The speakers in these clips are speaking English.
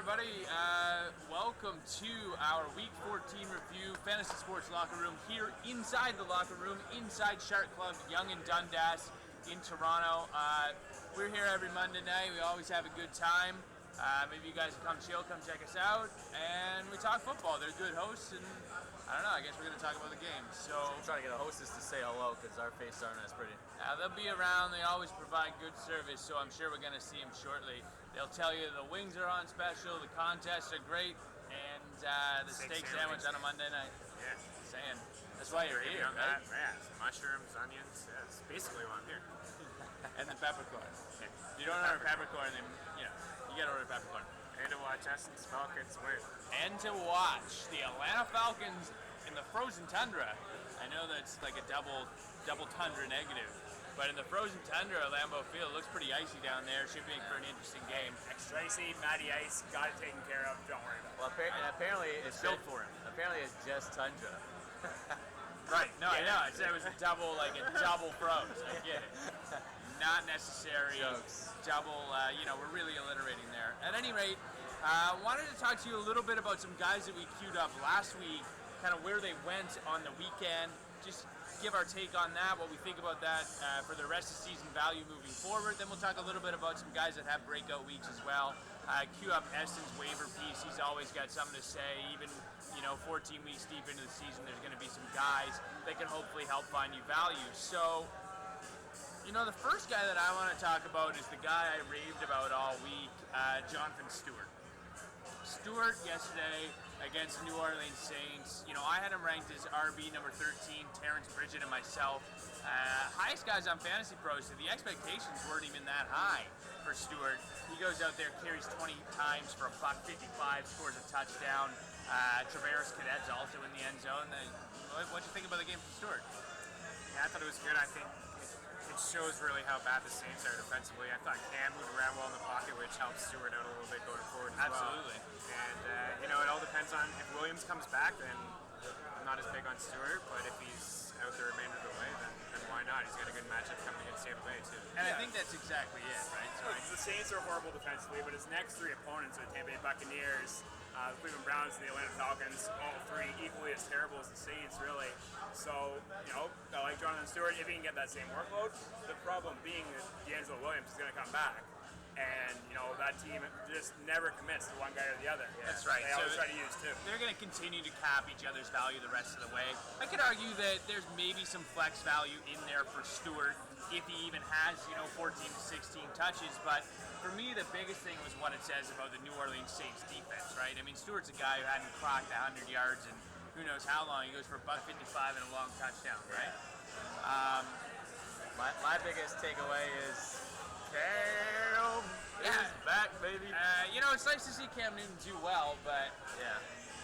everybody. Welcome to our Week 14 review, Fantasy Sports Locker Room, here inside the locker room, inside Shark Club, Yonge and Dundas in Toronto. We're here every Monday night. We always have a good time. Maybe you guys can come chill, come check us out, and we talk football. They're good hosts, and I don't know, I guess we're going to talk about the game. So I'm trying to get a hostess to say hello because our faces aren't as pretty. they'll be around. They always provide good service, so I'm sure we're going to see them shortly. They'll tell you the wings are on special, the contests are great, and the steak sandwich on a Monday night. Yeah. Saying. That's why you're here, on right? that. Yeah, it's mushrooms, onions. Yeah, that's basically why I'm here. And the peppercorn. Yeah. You don't order peppercorn, then, you got to order peppercorn. And to watch Essen's Falcons win. And to watch the Atlanta Falcons in the frozen tundra. I know that's like a double tundra negative, but in the frozen tundra at Lambeau Field, it looks pretty icy down there. Should be for an interesting game. Extra icy, Matty Ice, got it taken care of. Don't worry about it. Well, apparently it's built for him. Apparently it's just tundra. Right. No, I know. I said it was a double froze. I get it. Not necessary. Jokes. Double. We're really alliterating there. At any rate, wanted to talk to you a little bit about some guys that we queued up last week, kind of where they went on the weekend. Just give our take on that, what we think about that for the rest of season value moving forward. Then we'll talk a little bit about some guys that have breakout weeks as well. Queue up Eston's waiver piece. He's always got something to say. Even 14 weeks deep into the season, there's going to be some guys that can hopefully help find you value. So, the first guy that I want to talk about is the guy I raved about all week, Jonathan Stewart. Stewart yesterday against New Orleans Saints. I had him ranked as RB number 13, Terrence Bridget and myself. Highest guys on Fantasy Pro, so the expectations weren't even that high for Stewart. He goes out there, carries 20 times for $155, scores a touchdown. Travaris Cadet's also in the end zone. What'd you think about the game from Stewart? Yeah, I thought it was good. I think it shows really how bad the Saints are defensively. I thought Cam moved around well in the pocket, which helps Stewart out a little bit going forward as Absolutely. well. And, it all depends on if Williams comes back, then I'm not as big on Stewart, but if he's out the remainder of the way, then why not? He's got a good matchup coming against Tampa Bay, too. And I think that's exactly it, right? The Saints are horrible defensively, but his next three opponents are the Tampa Bay Buccaneers, the Cleveland Browns, and the Atlanta Falcons, all three equally as terrible as the Saints, really. So, I like Jonathan Stewart if he can get that same workload. The problem being that D'Angelo Williams is going to come back. And, that team just never commits to one guy or the other. That's right. They always try to use two. They're going to continue to cap each other's value the rest of the way. I could argue that there's maybe some flex value in there for Stewart if he even has, 14 to 16 touches. But for me, the biggest thing was what it says about the New Orleans Saints defense, right? I mean, Stewart's a guy who hadn't clocked 100 yards and who knows how long. He goes for $155 and a long touchdown, right? My biggest takeaway is Cam is back, baby. It's nice to see Cam Newton do well, but Yeah.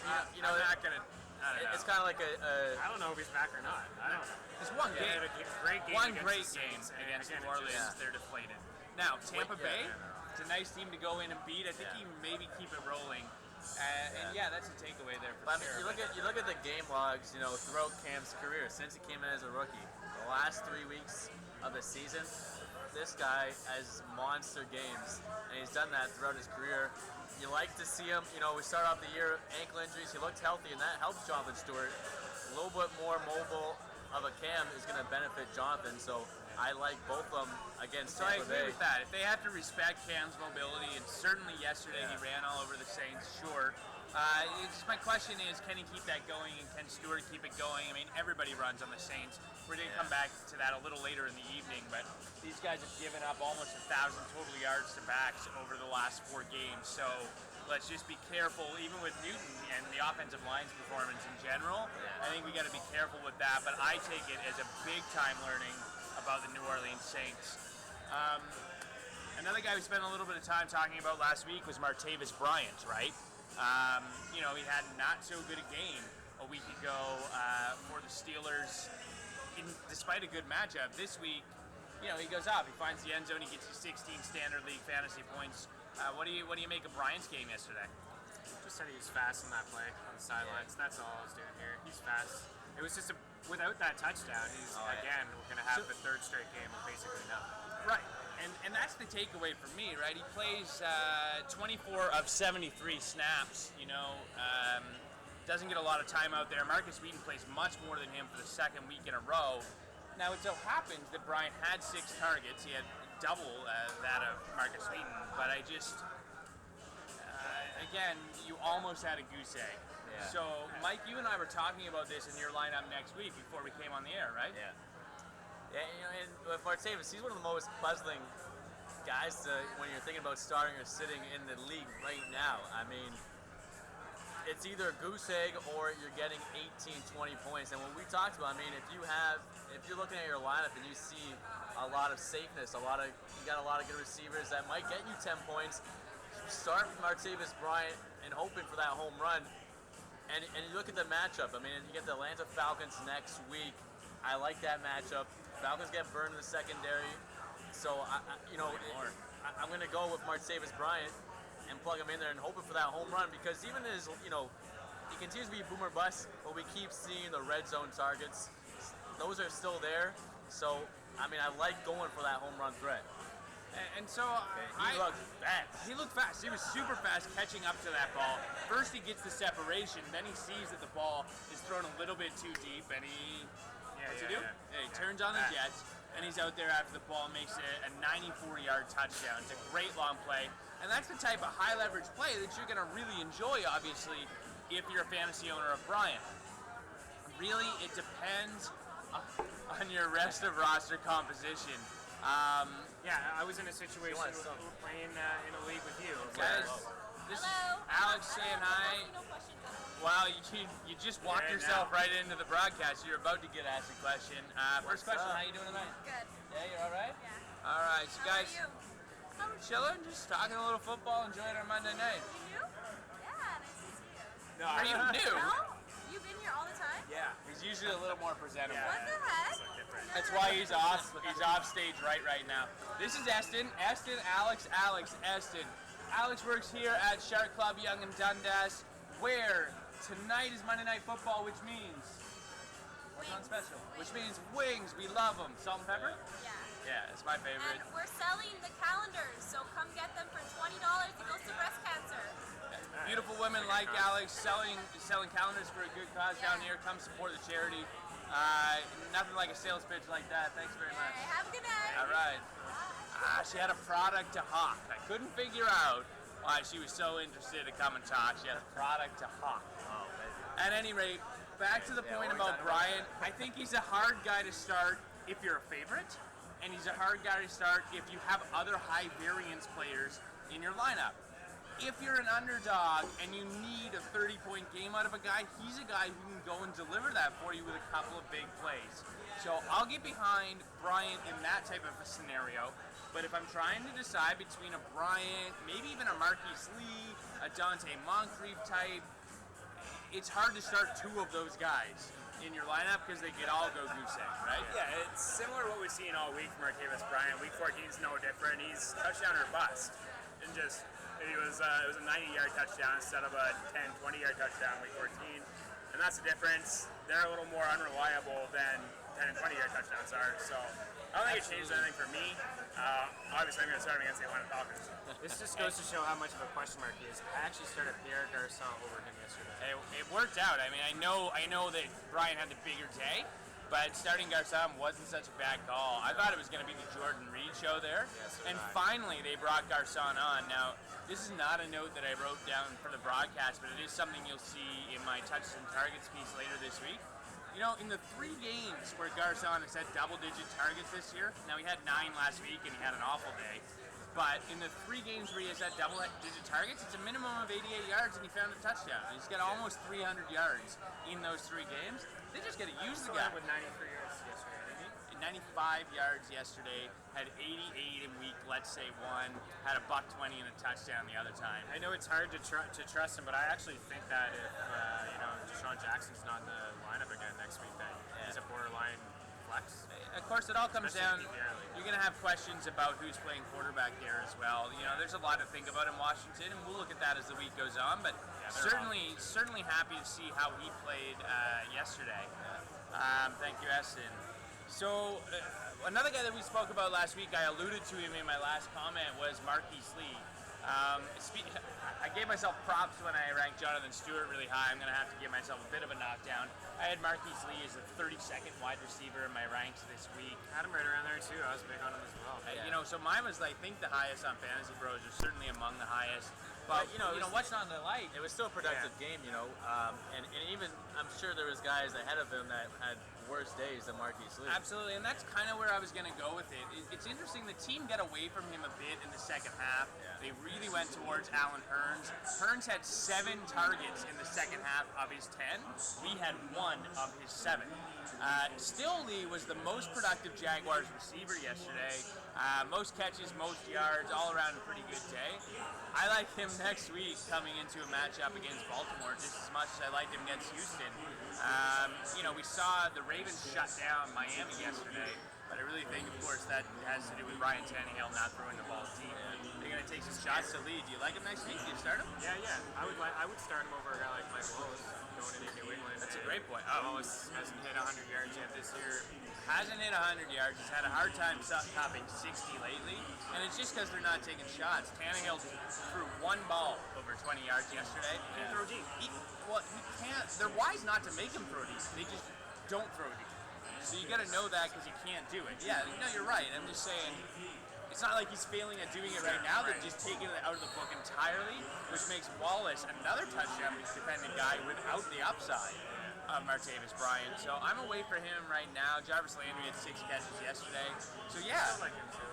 I'm not gonna. I don't know. It's kind of like a I don't know if he's back or not. I don't know. It's one They game. had a great game One against great the game Saints, against and New again, Orleans. They're deflated. Now Tampa Bay, it's a nice team to go in and beat. I think you maybe keep it rolling. And that's a takeaway there for But sure. you look at the game logs, throughout Cam's career since he came in as a rookie. The last 3 weeks of the season, this guy has monster games, and he's done that throughout his career. You like to see him. We start off the year ankle injuries. He looked healthy, and that helps Jonathan Stewart. A little bit more mobile of a Cam is going to benefit Jonathan. So I like both of them against So I Tampa agree Bay. with that. If they have to respect Cam's mobility, and certainly yesterday he ran all over the Saints, sure. My question is, can he keep that going, and can Stewart keep it going? I mean, everybody runs on the Saints. We're going to come back to that a little later in the evening, but these guys have given up almost 1,000 total yards to backs over the last 4 games. So let's just be careful, even with Newton and the offensive line's performance in general. I think we got to be careful with that, but I take it as a big-time learning about the New Orleans Saints. Another guy we spent a little bit of time talking about last week was Martavis Bryant, right? He had not so good a game a week ago for the Steelers, despite a good matchup. This week, he goes up, he finds the end zone, he gets you 16 standard league fantasy points. What do you make of Bryant's game yesterday? Just said he was fast on that play on the sidelines. That's all I was doing here. He's fast. It was just without that touchdown, we're going to have the third straight game of basically nothing. Right. And that's the takeaway for me, right? He plays 24 of 73 snaps, doesn't get a lot of time out there. Marcus Wheaton plays much more than him for the second week in a row. Now, it so happens that Bryant had 6 targets. He had double that of Marcus Wheaton, but I just, again, you almost had a goose egg. Yeah. So, Mike, you and I were talking about this in your lineup next week before we came on the air, right? Yeah. Yeah, and with Martavis, he's one of the most puzzling guys when you're thinking about starting or sitting in the league right now. I mean, it's either a goose egg or you're getting 18, 20 points. And what we talked about, I mean, if you're looking at your lineup and you see a lot of safeness, you got a lot of good receivers that might get you 10 points, start Martavis Bryant and hoping for that home run. And you look at the matchup. I mean, you get the Atlanta Falcons next week. I like that matchup. Falcons get burned in the secondary, so I'm going to go with Martavis Bryant and plug him in there and hoping for that home run, because even as he continues to be boomer bust, but we keep seeing the red zone targets. Those are still there, so I mean, I like going for that home run threat. And so he looked fast. He looked fast. He was super fast catching up to that ball. First he gets the separation, then he sees that the ball is thrown a little bit too deep, and he he turns on the jets, and he's out there after the ball, makes it a 94-yard touchdown. It's a great long play, and that's the type of high-leverage play that you're going to really enjoy, obviously, if you're a fantasy owner of Bryant. Really, it depends on your rest of roster composition. I was in a situation playing in a league with you. Guys, this is Alex saying hi. Wow, you just walked yourself right into the broadcast. You're about to get asked a question. First question, how you doing tonight? Good. Yeah, you all right? Yeah. All right, so How guys, are you? chilling, just talking a little football, enjoying our Monday night. You new? Yeah, nice to see you. No, Are you new? No? You've been here all the time? Yeah. He's usually a little more presentable. Yeah. What the heck? It's like different. That's why he's off. He's off stage right now. This is Eston. Alex, Eston. Alex works here at Shark Club Young and Dundas, where tonight is Monday Night Football, which means what's on special? Which means wings. We love them. Salt and pepper? Yeah. Yeah, it's my favorite. And we're selling the calendars, so come get them for $20. It goes to breast cancer. Beautiful women like Alex selling calendars for a good cause down here. Come support the charity. Nothing like a sales pitch like that. Thanks very much. Okay, have a good night. All right. She had a product to hawk. I couldn't figure out why she was so interested to come and talk. She had a product to hawk. Oh, baby. At any rate, back to the point about Bryant. I think he's a hard guy to start if you're a favorite, and he's a hard guy to start if you have other high variance players in your lineup. If you're an underdog and you need a 30-point game out of a guy, he's a guy who can go and deliver that for you with a couple of big plays. So I'll get behind Bryant in that type of a scenario. But if I'm trying to decide between a Bryant, maybe even a Marquise Lee, a Dante Moncrief type, it's hard to start 2 of those guys in your lineup because they could all go goose egg, right? Yeah, it's similar to what we've seen all week from Latavius Bryant. Week 14 is no different. He's touchdown or bust. And just, it was a 90-yard touchdown instead of a 10, 20-yard touchdown week 14. And that's the difference. They're a little more unreliable than 10 and 20-yard touchdowns are. So I don't think it changed anything for me. Obviously, I'm going to start him against the Atlanta Falcons. This just goes to show how much of a question mark he is. I actually started Pierre Garçon over him yesterday. It worked out. I mean, I know that Bryant had the bigger day, but starting Garçon wasn't such a bad call. I thought it was going to be the Jordan Reed show there, and finally they brought Garçon on. Now, this is not a note that I wrote down for the broadcast, but it is something you'll see in my touches and targets piece later this week. You know, in the 3 games where Garçon has had double-digit targets this year, now he had 9 last week and he had an awful day, but in the 3 games where he has had double-digit targets, it's a minimum of 88 yards and he found a touchdown. He's got almost 300 yards in those 3 games. They just got to use the guy. With 93 yards yesterday, didn't he? 95 yards yesterday, had 88 in week, let's say 1, had a $120 and a touchdown the other time. I know it's hard to trust him, but I actually think that if Deshaun Jackson's not in the lineup again next week, that he's a borderline flex. Of course, it all comes down. Especially in PPR league. You're going to have questions about who's playing quarterback there as well. You know, there's a lot to think about in Washington, and we'll look at that as the week goes on. But certainly happy to see how he played yesterday. Thank you, Eston. So Another guy that we spoke about last week, I alluded to him in my last comment, was Marquise Lee. I gave myself props when I ranked Jonathan Stewart really high. I'm going to have to give myself a bit of a knockdown. I had Marquise Lee as the 32nd wide receiver in my ranks this week. Had him right around there too. I was big on him as well. So mine was, I think, the highest on Fantasy Bros, or certainly among the highest. But what's not to like? It was still a productive game, and even I'm sure there was guys ahead of him that had worse days than Marquise Lee. Absolutely, and that's kind of where I was going to go with it. It's interesting, the team got away from him a bit in the second half. Yeah. They really went towards Alan Hearns. Hearns had 7 targets in the second half of his 10. Lee had 1 of his 7. Still, Lee was the most productive Jaguars receiver yesterday. Most catches, most yards, all around a pretty good day. I like him next week coming into a matchup against Baltimore just as much as I liked him against Houston. We saw the Ravens shut down Miami yesterday, but I really think, of course, that has to do with Ryan Tannehill not throwing the ball deep. They're going to take some shots to lead. Do you like him next week? Do you start him? Yeah. I would start him over a guy like Mike Wallace going into New England. That's a great point. Wallace hasn't hit 100 yards yet this year. Hasn't hit 100 yards. He's had a hard time topping 60 lately, and it's just because they're not taking shots. Tannehill threw 1 ball over 20 yards yesterday. He can throw deep. He can't. They're wise not to make him throw deep. They just don't throw deep. So you got to know that because he can't do it. Yeah, no, you're right. I'm just saying, it's not like he's failing at doing it right now. They're just taking it out of the book entirely, which makes Wallace another touchdown dependent guy without the upside of Martavis Bryant. So I'm away for him right now. Jarvis Landry had 6 catches yesterday. So yeah, I like him too.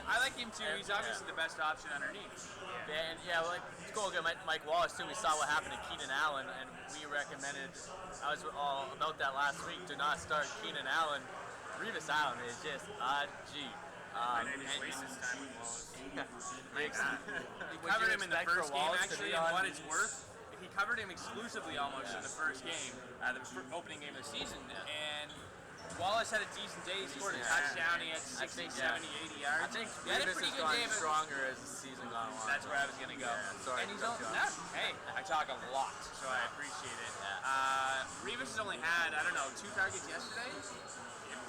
I like him too. He's obviously the best option underneath. Go again, Mike Wallace too. We saw what happened to Keenan Allen, and we recommended. I was all about that last week. Do not start Keenan Allen. Revis Island is just a G. And he's wasted his time with Wallace. He covered him in the first game, actually, and what it's worth, he covered him exclusively almost in the first game, the opening game of the season, and Wallace had a decent day. He scored a touchdown. He had 60, 70, 80 yards. I think he had a Revis pretty has good gone day. stronger as the season gone on. That's where I was going to go. Yeah, sorry. And he's hey, I talk a lot, so I appreciate it. Revis has only had, 2 targets yesterday.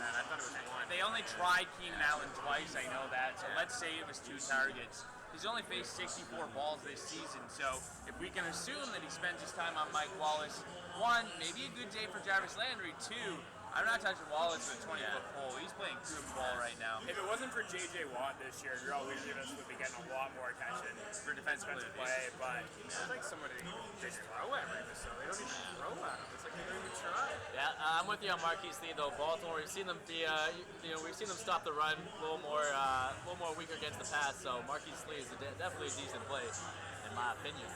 I thought it was 1. They only tried Keenan Allen twice, I know that, so let's say it was 2 targets. He's only faced 64 balls this season, so if we can assume that he spends his time on Mike Wallace, 1, maybe a good day for Jarvis Landry, 2, I'm not touching Wallace with a 20-foot pole. He's playing good ball right now. If it wasn't for J.J. Watt this year, Drew Williams would be getting a lot more attention For defensive play, but I'd like somebody to just throw at Revis, though. They don't even throw at him. It's like they don't even try. Yeah, I'm with you on Marquise Lee though. Baltimore, we've seen them be, we've seen them stop the run a little more weaker against the pass. So Marquise Lee is definitely a decent play, in my opinion.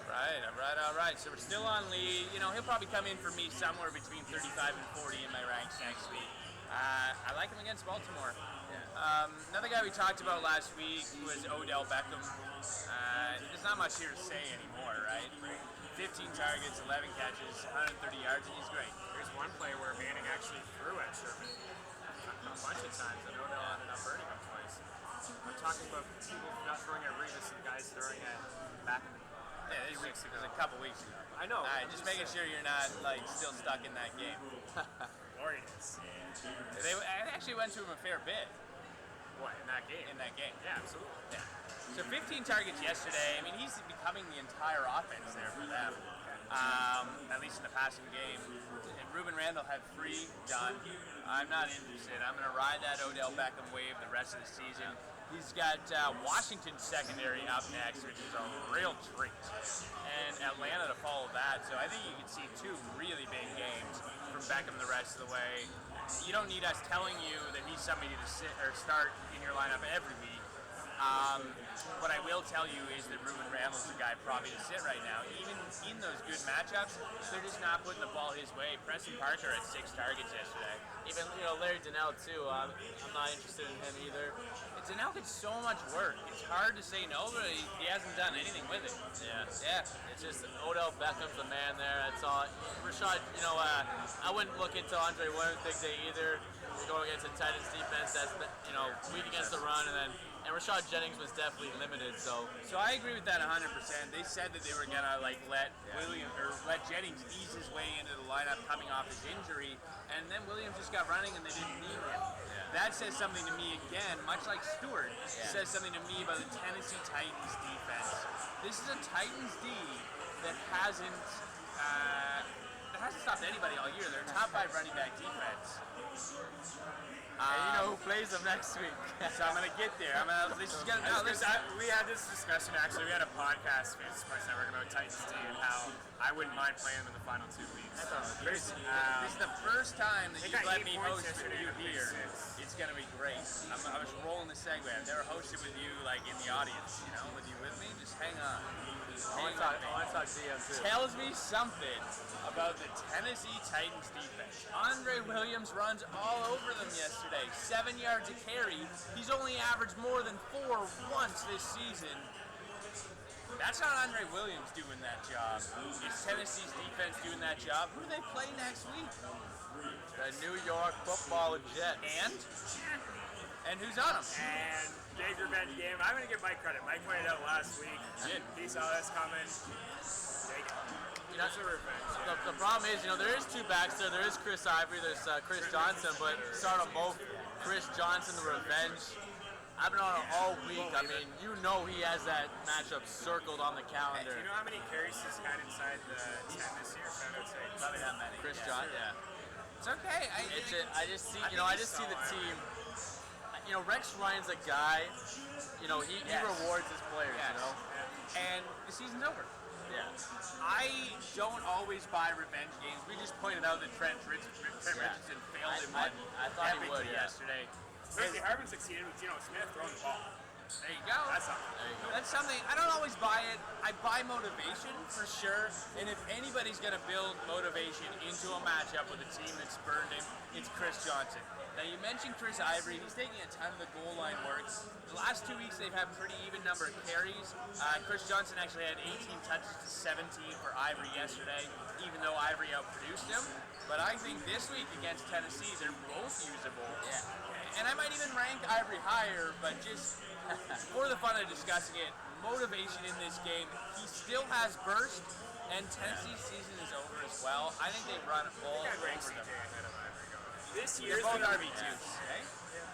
All right. So we're still on Lee. He'll probably come in for me somewhere between 35 and 40 in my ranks next week. I like him against Baltimore. Another guy we talked about last week was Odell Beckham. There's not much here to say anymore, right? 15 targets, 11 catches, 130 yards, and he's great. There's one play where Manning actually threw at Sherman a bunch of times, and Odell ended up burning him twice. I'm talking about people not throwing at Revis and guys throwing at back in the It was a couple weeks ago. I know. All right, just making sure you're not still stuck in that game. glorious. They actually went to him a fair bit. What, in that game? In that game. Yeah, absolutely. Yeah. So 15 targets yesterday. I mean, he's becoming the entire offense there for them, at least in the passing game. And Ruben Randall had 3 done. I'm not interested. I'm going to ride that Odell Beckham wave the rest of the season. He's got Washington's secondary up next, which is a real treat, and Atlanta to follow that. So I think you can see 2 really big games from Beckham the rest of the way. You don't need us telling you that he's somebody to sit or start in your lineup every week. What I will tell you is that Ruben Randall's the guy probably to sit right now. Even in those good matchups, they're just not putting the ball his way. Preston Parker had 6 targets yesterday. Even Larry Donnell too. I'm not interested in him either. Donnell gets so much work. It's hard to say no, but he hasn't done anything with it. Yeah. It's just Odell Beckham's the man there. That's all. Rashad, I wouldn't look into Andre Williams big day either. We're going against a Titans defense that's weak against the run, and Rashad Jennings was definitely limited. So I agree with that 100%. They said that they were gonna let Jennings ease his way into the lineup coming off his injury, and then Williams just got running and they didn't need him. that says something to me again, much like Stewart says something to me about the Tennessee Titans defense. This is a Titans D that hasn't stopped anybody all year. They're a top 5 running back defense. And you know who plays them next week? So I'm gonna get there. We had this discussion actually. We had a podcast, Fantasy Sports Network, about Titans D and how I wouldn't mind playing them in the final 2 weeks. This is the first time that They you've got let 8 me points host with yesterday you in the here. preseason. It's gonna be great. I was rolling the segue. I've never hosted with you like in the audience. You know, with you with me. Just hang on. I want to talk DM too. Tells me something about the Tennessee Titans defense. Andre Williams runs all over them yesterday. 7 yards a carry. He's only averaged more than 4 once this season. That's not Andre Williams doing that job. It's Tennessee's defense doing that job. Who do they play next week? The New York Football Jets. And who's on them? And big revenge game. I'm going to give Mike credit. Mike pointed out last week. He saw this coming. Take it. That's a revenge. The problem is, there is 2 backs there. There is Chris Ivory, there's Chris Johnson, but start them both. Chris Johnson, the revenge. I've been on it all week. I mean, he has that matchup circled on the calendar. Do you know how many carries he's had inside the 10 this year? I would say Probably not many. Chris Johnson, yeah. It's okay. I just see, I just see the team. Rex Ryan's a guy. He rewards his players. And the season's over. Yeah. I don't always buy revenge games. We just pointed out that Trent Richardson failed in one I thought he would, yesterday. Especially Harvin succeeded with Geno Smith throwing the ball. There you go. That's something. That's something. I don't always buy it. I buy motivation for sure. And if anybody's going to build motivation into a matchup with a team that's burned him, it's Chris Johnson. Now, you mentioned Chris Ivory. He's taking a ton of the goal line work. The last 2 weeks, they've had pretty even number of carries. Chris Johnson actually had 18 touches to 17 for Ivory yesterday, even though Ivory outproduced him. But I think this week against Tennessee, they're both usable. Yeah. And I might even rank Ivory higher, but just for the fun of discussing it, motivation in this game, he still has burst, and Tennessee's season is over as well. I think they run all over them. This They're year's both been RB2s, okay?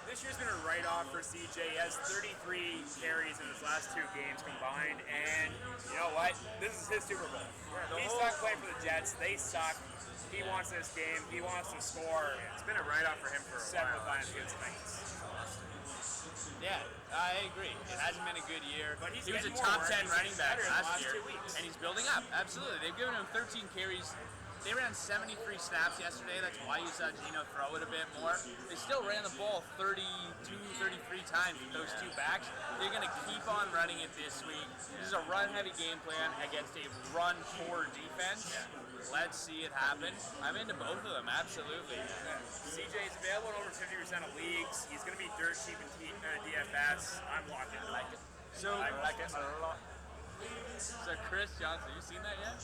This year's been a write-off for CJ. He has 33 carries in his last 2 games combined, and you know what? This is his Super Bowl. He's not playing for the Jets. They suck. He wants this game. He wants to score. It's been a write-off for him for several times against Titans. Yeah, I agree. It hasn't been a good year. But he's he was a getting top more, 10 he's running back getting better in the last last year, 2 weeks. and he's building up. Absolutely. They've given him 13 carries. They ran 73 snaps yesterday. That's why you saw Geno throw it a bit more. They still ran the ball 32, 33 times with those 2 backs. They're going to keep on running it this week. This is a run-heavy game plan against a run-poor defense. Let's see it happen. I'm into both of them, absolutely. CJ is available in over 50% of leagues. He's going to be dirt cheap in DFS. I'm locked in. I like it. So, So Chris Johnson, you seen that yet?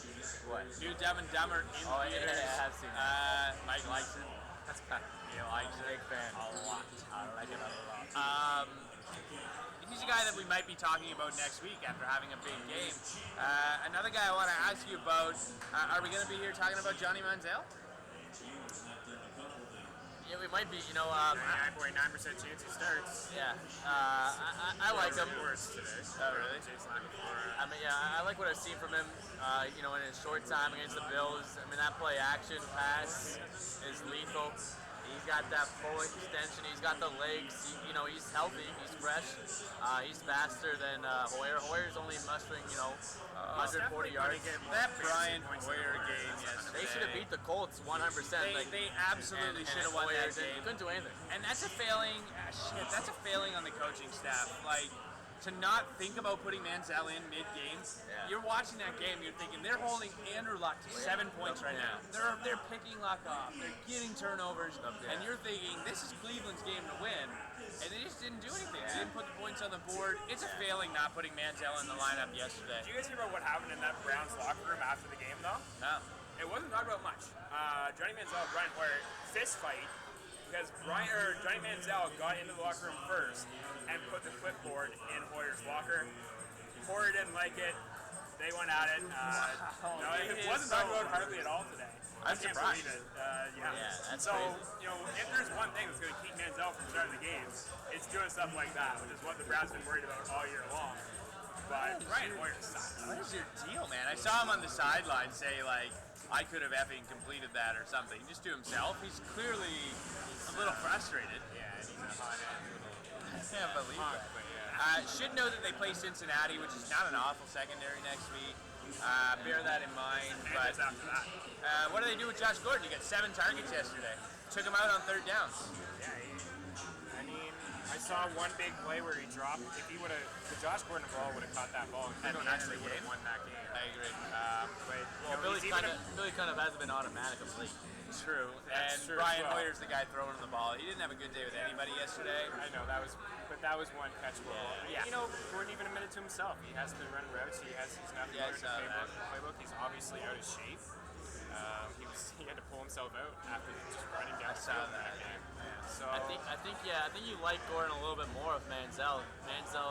What? New Dumb and Dumber in theaters. Yeah, I have seen that. Mike likes it. That's kind of, He likes it big fan. a lot. I like it a lot. He's a guy that we might be talking about next week after having a big game. Another guy I want to ask you about, are we going to be here talking about Johnny Manziel? Yeah, we might be, 9.9% chance he starts. yeah. I like him. Worse today. Oh, really? I mean, yeah, I like what I've seen from him, in his short time against the Bills. I mean, that play action pass is lethal. He's got that full extension. He's got the legs. He's healthy. He's fresh. He's faster than Hoyer. Hoyer's only mustering, 140 yards. That Brian Hoyer game yesterday. They should have beat the Colts 100%. They absolutely should have won Hoyer that game. couldn't do anything. And that's a failing. That's a failing on the coaching staff. Like, to not think about putting Manziel in mid-game. Yeah. You're watching that game. You're thinking they're holding Andrew Luck to 7 points right now. They're picking Luck off. They're getting turnovers, and you're thinking this is Cleveland's game to win. And they just didn't do anything. They didn't put the points on the board. It's a failing not putting Manziel in the lineup yesterday. Did you guys hear about what happened in that Browns locker room after the game, though? No. It wasn't talked about much. Johnny Manziel and Brian Hoyer fist fight because Johnny Manziel got into the locker room first and put the clipboard in Hoyer's locker. Hoyer didn't like it. They went at it. It wasn't talked about hardly at all today. I'm can't surprised. believe it. Yeah, that's so, crazy. If there's one thing that's going to keep Manziel from starting the games, it's doing stuff like that, which is what the Browns have been worried about all year long. But Brian Hoyer sucks. What is your deal, man? I saw him on the sideline say, like, I could have effing completed that or something. Just to himself. He's clearly a little frustrated. Yeah, and he's a hot end little I can't believe punk, that. but yeah. Should know that they play Cincinnati, which is not an awful secondary next week. Bear that in mind. And But it's after that. what do they do with Josh Gordon? He got 7 targets yesterday. Took him out on 3rd downs. Yeah, I mean, I saw one big play where he dropped. If he would have, the Josh Gordon ball would have caught that ball, and At the Cleveland end of actually the would have game? won that game. I agree. But Billy he's even kind of hasn't been automatic of late. True. And That's true Brian as well. Hoyer's the guy throwing him the ball. He didn't have a good day with anybody yesterday. I know that was one catchable. Yeah. You know, Gordon even admitted to himself he has to run routes. He's nothing Yeah, I learned saw in that. the playbook. He's obviously out of shape. He had to pull himself out after just running down I the saw field in that. that game. So I think you like Gordon a little bit more of Manziel. Manziel,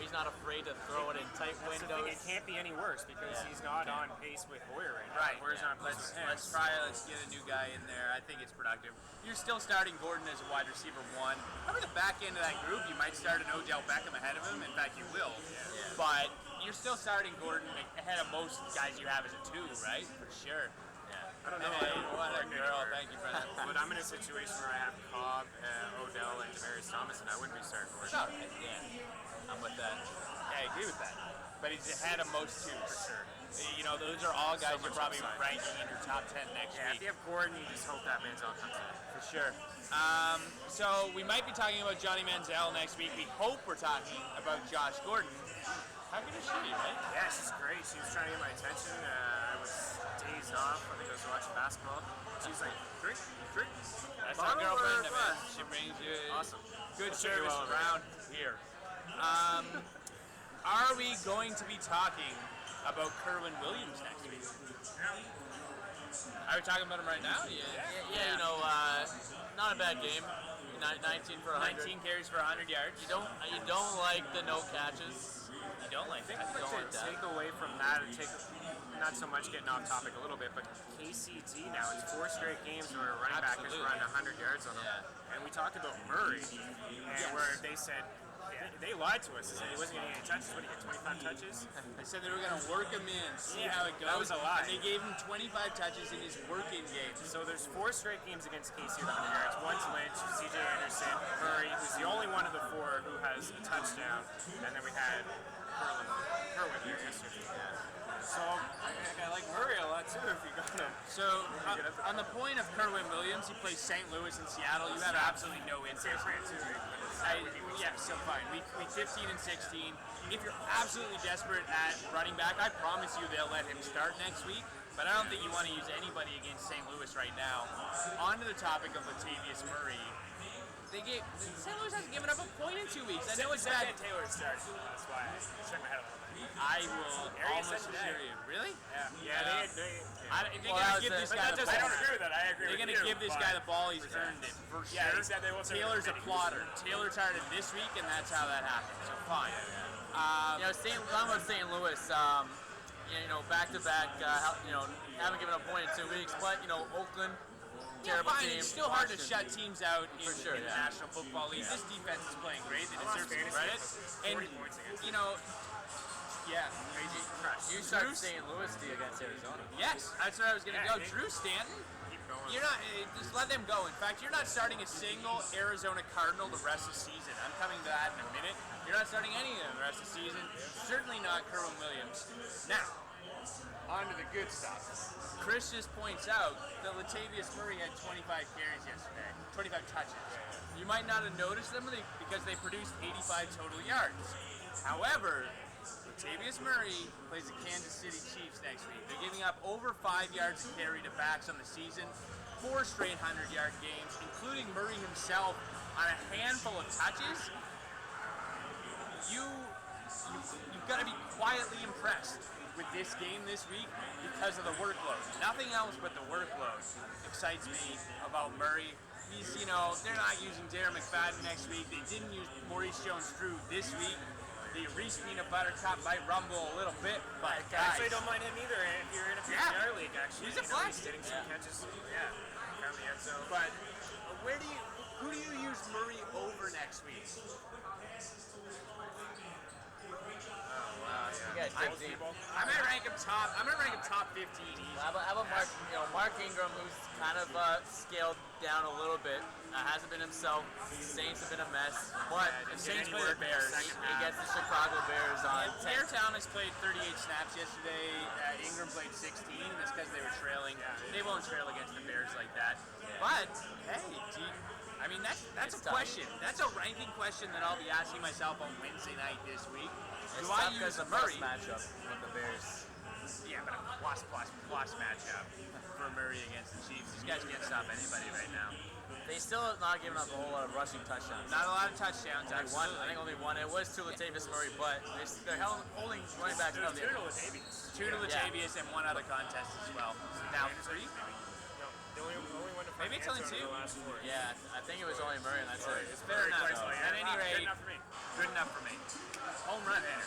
he's not afraid to throw it in tight that's the thing. windows. It can't be any worse because Yeah. he's not on pace with Hoyer right now. Right. Hoyer's yeah. on pace with him. Let's get a new guy in there. I think it's productive. You're still starting Gordon as a wide receiver 1. Probably the back end of that group, you might start an Odell Beckham ahead of him. In fact, you will. Yeah. But you're still starting Gordon ahead of most guys you have as a 2, right? For sure. I don't know. Hey, I don't what a like girl. anywhere. Thank you for that. But I'm in a situation where I have Cobb, Odell, and Demaryius Thomas, and I wouldn't be starting It's Gordon. all right. Yeah. I'm with that. Yeah, I agree with that. But he's ahead of most 2 for sure. Those are all guys you're much probably upside. ranking in your top 10 next Yeah, week. if you have Gordon, you just hope that Manziel comes in. For sure. So we might be talking about Johnny Manziel next week. We hope we're talking about Josh Gordon. How good is she, right? Yeah, she's great. She was trying to get my attention. I was dazed off. I think I was watching basketball. She was like, drink. That's our Bottle girlfriend, or man. what? She brings you Awesome. good She'll do service well. around here. Are we going to be talking about Kerwin Williams next week? Are we talking about him right now? Yeah, not a bad game. 19 for 100. 19 carries for 100 yards. You don't like the no catches. You don't like that? don't like that. Take away from that, and not so much getting off topic a little bit, but KCT now, it's 4 straight games where a running back has Absolutely. run 100 yards on him. Yeah. And we talked about Murray, and where they said, they lied to us. They said he wasn't getting any touches, but he got 25 touches. They said they were going to work him in, see Yeah, how it goes. that was a lie. And they gave him 25 touches in his working game. So there's 4 straight games against KC with 100 yards. One's Lynch, CJ Anderson, Murray, who's the only one of the 4 who has a touchdown. And then we had Kerwin here yesterday. So I like Murray a lot too if you got him. So, on the point of Kerwin Williams, he plays St. Louis and Seattle. You have absolutely no interest. Yeah, so fine. Week 15 and 16. If you're absolutely desperate at running back, I promise you they'll let him start next week. But I don't think you want to use anybody against St. Louis right now. On to the topic of Latavius Murray. St. Louis hasn't given up a point in 2 weeks. I know it's bad. Taylor started. That's why I shook my head a little bit. I will almost said today. assure you. Really? Yeah, They're Well, going that to was give the- this but guy the I don't ball. agree with that. I agree They're with going you. to give this guy the ball. He's earned it, for sure. Yeah, he said they will say Taylor's a he's plotter. Taylor started this week, and that's how that happened. So fine. Talking about St. Louis, back to back, haven't given up a point in 2 weeks, but Oakland, terrible fine. team. It's still hard to Washington. shut teams out in, For sure, in the yeah. National Football League. This defense is playing great. They lost deserve some fantasy credit. for And 40 points against yeah, crazy. You start Drew- St. Louis against Arizona. Yes, that's where I was going to Yeah, go. they- Drew Stanton. Keep going. You're not. Just let them go. In fact, you're not starting a single Arizona Cardinal the rest of the season. I'm coming to that in a minute. You're not starting any of them the rest of the season. Certainly not Kerwin Williams. Now, on to the good stuff. Chris just points out that Latavius Murray had 25 carries yesterday, 25 touches. You might not have noticed them because they produced 85 total yards. However, Latavius Murray plays the Kansas City Chiefs next week. They're giving up over 5 yards to carry to backs on the season, 4 straight 100-yard games, including Murray himself on a handful of touches. You've got to be quietly impressed with this game this week because of the workload. Nothing else but the workload excites me about Murray. They're not using Darren McFadden next week. They didn't use Maurice Jones-Drew this week. They the Reese Peanut Butter Cup might rumble a little bit, but I guys, actually don't mind him either if you're in a Yeah. PPR league. Actually, He's a You know, flex. He's getting some catches. Yeah, around the end zone. but who do you use Murray over next week? You guys dig deep. I'm gonna rank him top 15 easy. How about Mark Ingram, who's kind of scaled down a little bit. Hasn't been himself. Saints have been a mess, but The Saints play the Bears. he gets the Chicago Bears on. Pierre Thomas played 38 snaps yesterday. Ingram played 16. That's because they were trailing. They won't trail against the Bears like that. But hey, I mean that's It's a tough. question. That's a ranking question that I'll be asking myself on Wednesday night this week. It's Do I tough use because the Murray? first matchup with the Bears. Yeah, but a plus matchup for Murray against the Chiefs. These guys can't stop anybody right now. They still have not given up a whole lot of rushing touchdowns. Not a lot of touchdowns. Only one, Absolutely. I think only one. It was to Latavius Murray, but they're holding running backs There's out two there. to Latavius. Two to Latavius and one other contest as well. Now three? No, the only one to find Maybe it's the only end zone two. in the last four. Yeah, I think it was only Murray, and that's it. It's fair enough. Twice all year. At any Good rate, enough for me. good enough for me. Home run hitter.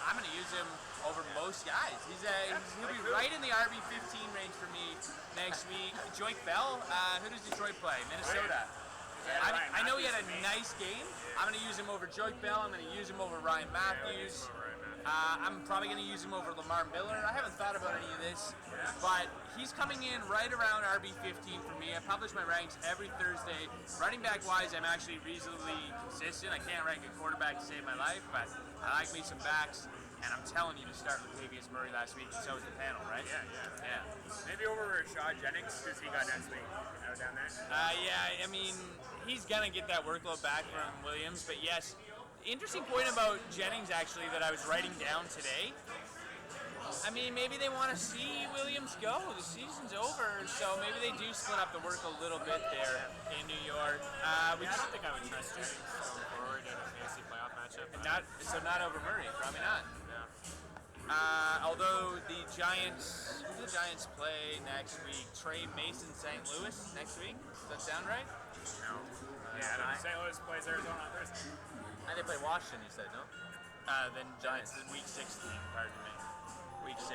I'm going to use him over most guys. He'll be right in the RB15 range for me next week. Joik Bell, who does Detroit play? Minnesota. I know he had a nice game. I'm going to use him over Joik Bell. I'm going to use him over Ryan Matthews. I'm probably going to use him over Lamar Miller. I haven't thought about any of this, but he's coming in right around RB15 for me. I publish my ranks every Thursday. Running back wise, I'm actually reasonably consistent. I can't rank a quarterback to save my life, but I like me some backs. And I'm telling you to start with Latavius Murray last week, and so is the panel, right? Yeah. Maybe over Rashad Jennings because he got next week. Down there. Yeah, I mean, he's going to get that workload back from Williams, but yes. Interesting point about Jennings, actually, that I was writing down today. I mean, maybe they want to see Williams go. The season's over, so maybe they do split up the work a little bit there in New York. I don't think I would trust Jennings going forward in a fantasy playoff matchup. Not over Murray, probably not. No. Although who do the Giants play next week? Trey Mason, St. Louis next week. Does that sound right? No. Yeah, St. Louis plays Arizona on Thursday. And they play Washington, you said, no? Then Giants is week 16. Pardon me. Week 16.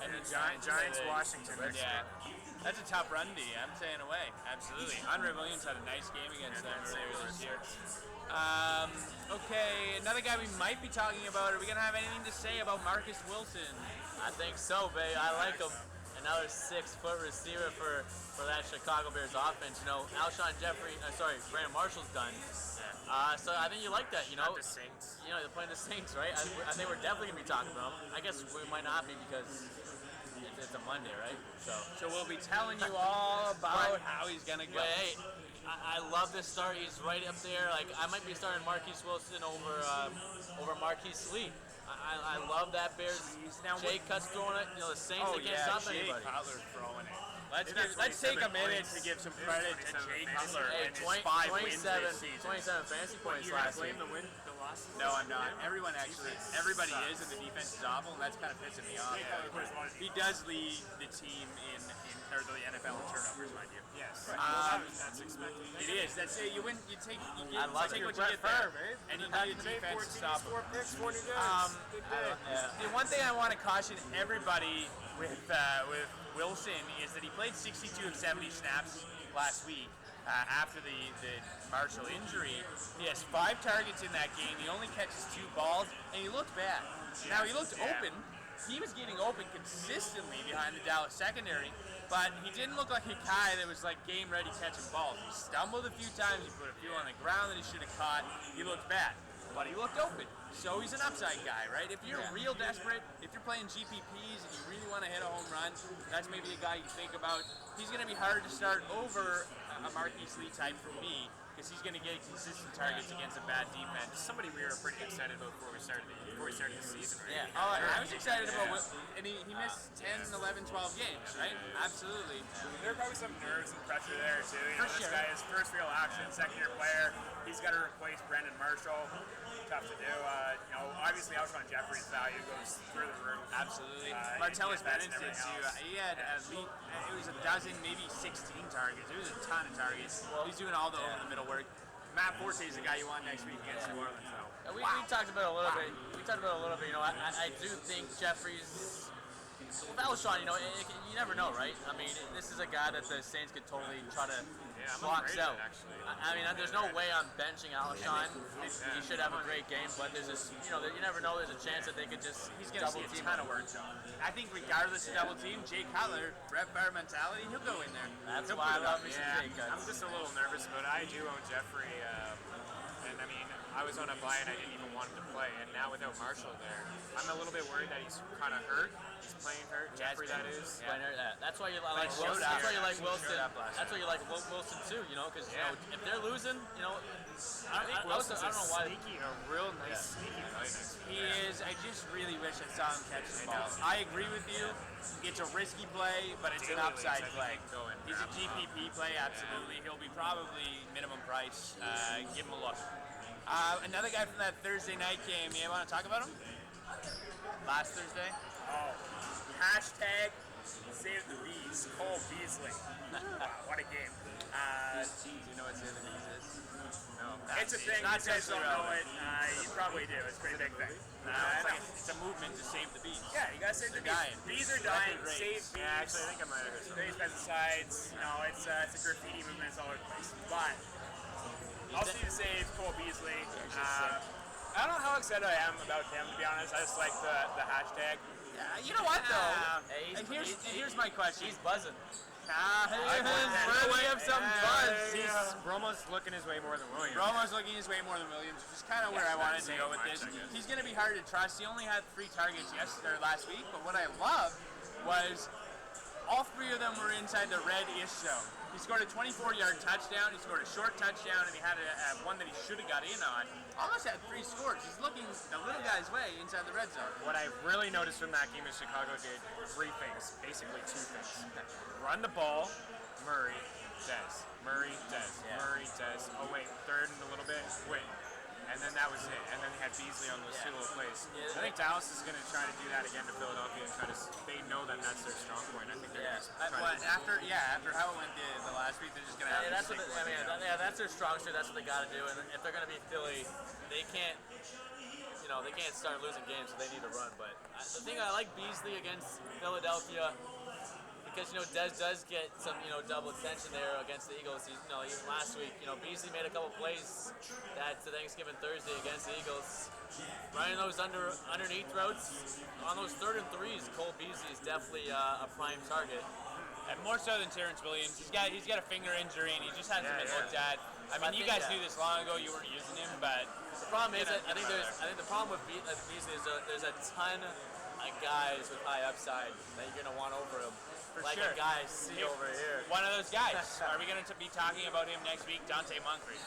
And the Giants. Washington. Yeah. That's a tough run D. I'm staying away. Absolutely. Andre Williams had a nice game against them earlier this year. Okay, another guy we might be talking about. Are we going to have anything to say about Marcus Wilson? I think so, babe. I like him. Another 6-foot receiver for that Chicago Bears offense. You know, Brandon Marshall's done. So I think you like that, you know. The Saints. You know, they're playing the Saints, right? I think we're definitely going to be talking about them. I guess we might not be because it's a Monday, right? So we'll be telling you all about how he's going to go. But hey, I love this start. He's right up there. Like, I might be starting Marquise Wilson over Marquise Lee. I love that Bears. Now, Jay Cut's throwing it. You know, the Saints, they can't stop anybody. Cutler's throwing it. Let's take a minute to give some credit to Jay Cutler Hey, and his 5 wins this season. 27 fantasy points You're gonna last week. blame the loss? No, I'm not. Everybody is, and the defense is awful, and that's kind of pissing me off. He does lead the team in the NFL in turnovers, mind you. Yes. That's expected. It is. That's it. You take I love what it. you get there, and you need a defense to stop him. 4 picks, 4 new The one thing I want to caution everybody with Wilson is that he played 62 of 70 snaps last week after the Marshall injury. He has 5 targets in that game. He only catches 2 balls, and he looked bad. Now, he looked open. He was getting open consistently behind the Dallas secondary, but he didn't look like a guy that was like game ready catching balls. He stumbled a few times. He put a few on the ground that he should have caught. He looked bad, but he looked open. So he's an upside guy, right? If you're real desperate, if you're playing GPPs and you really want to hit a home run, that's maybe a guy you think about. He's going to be hard to start over a Marquise Lee type for me because he's going to get consistent targets against a bad defense. Somebody we were pretty excited about before we started the season, right? Yeah. Oh, I was excited about and he missed 10, 11, 12 games, right? Absolutely. There are probably some nerves and pressure there too. You For know, this sure. guy is first real action, second-year player. He's got to replace Brandon Marshall. Tough to do. Obviously Alshon Jeffrey's value goes through the roof. Absolutely. In Martellus defense Bennett and did everything too. else. He had it was a dozen, maybe 16 targets. It was a ton of targets. He's doing all the over-the-middle work. Matt Forte is the guy you want next week against New Orleans, though. We talked about it a little bit. We talked about it a little bit. You know, I do think Jeffries. With Alshon, you know, you never know, right? I mean, this is a guy that the Saints could totally try to box out. Actually. I mean, there's no way I'm benching Alshon. He should have a great game, but there's this, you know, you never know. There's a chance that they could just He's going to see double a team ton him. of work, John. I think regardless of double team, Jay Cutler, Brett Favre mentality, he'll go in there. That's He'll why I put it love up. me some Yeah, Jay Cuts. I'm just a little nervous, but I do own Jeffrey. And I mean, I was on a bye and I didn't even want him to play. And now without Marshall there, I'm a little bit worried that he's kind of hurt. He's playing hurt. Jeffrey, that is. That's why you like Wilson. That's why you like Wilson. That's why you like Wilson too. You know, because you know, if they're losing, you know, I don't know why. Sneaky, a real nice sneaky play next week. He is. I just really wish I saw him catch the ball. I agree with you. It's a risky play, but it's an upside play. He's a GPP play, absolutely. He'll be probably minimum price. Give him a look. Another guy from that Thursday night game. You want to talk about him? Last Thursday? Oh, hashtag save the bees. Cole Beasley. What a game. Do you know what Save the Bees is? No. It's a thing. You guys don't know it. You probably do. It's a pretty big thing. It's a movement to save the bees. Yeah, you gotta save the bees. dying. Bees are dying. Record Save rates. bees. Yeah, actually, I think I might have heard something. Save pesticides. You know, it's a graffiti movement. It's all over the place. But I'll see to save Cole Beasley. I don't know how excited I am about him, to be honest. I just like the hashtag. You know what though? Hey, And here's my question. He's buzzing. We have some buzz. Romo's looking his way more than Williams. Romo's looking his way more than Williams, which is kind of where I wanted to go with this. He's going to be hard to trust. He only had 3 targets last week, but what I loved was all 3 of them were inside the red-ish zone. He scored a 24-yard touchdown, he scored a short touchdown, and he had one that he should have got in on. Almost had 3 scores. He's looking the little guy's way inside the red zone. What I really noticed from that game is Chicago did 3 things, basically 2 things. Run the ball, Murray, Dez. Murray, Dez. Murray, Dez. Oh wait, third and a little bit, wait. And then that was it. And then they had Beasley on those 2 little plays. I think Dallas is going to try to do that again to Philadelphia and try to. They know that that's their strong point. I think they're going to After how it went the last week, they're just going to have That's what that's their strong suit. That's what they got to do. And if they're going to be Philly, they can't. You know, they can't start losing games, so they need to run. But the thing I like Beasley against Philadelphia. Because, you know, Dez does get some, you know, double attention there against the Eagles. Even last week, you know, Beasley made a couple plays that Thanksgiving Thursday against the Eagles. Running those underneath routes, on those 3rd and 3s, Cole Beasley is definitely a prime target. And more so than Terrence Williams. He's got a finger injury and he just hasn't been looked at. I mean, you guys knew this long ago. You weren't using him, but the problem is, I think the problem with Beasley is there's a ton of guys with high upside that you're gonna want over him. Like a guy C over here. One of those guys. Are we going to be talking about him next week? Dante Moncrief.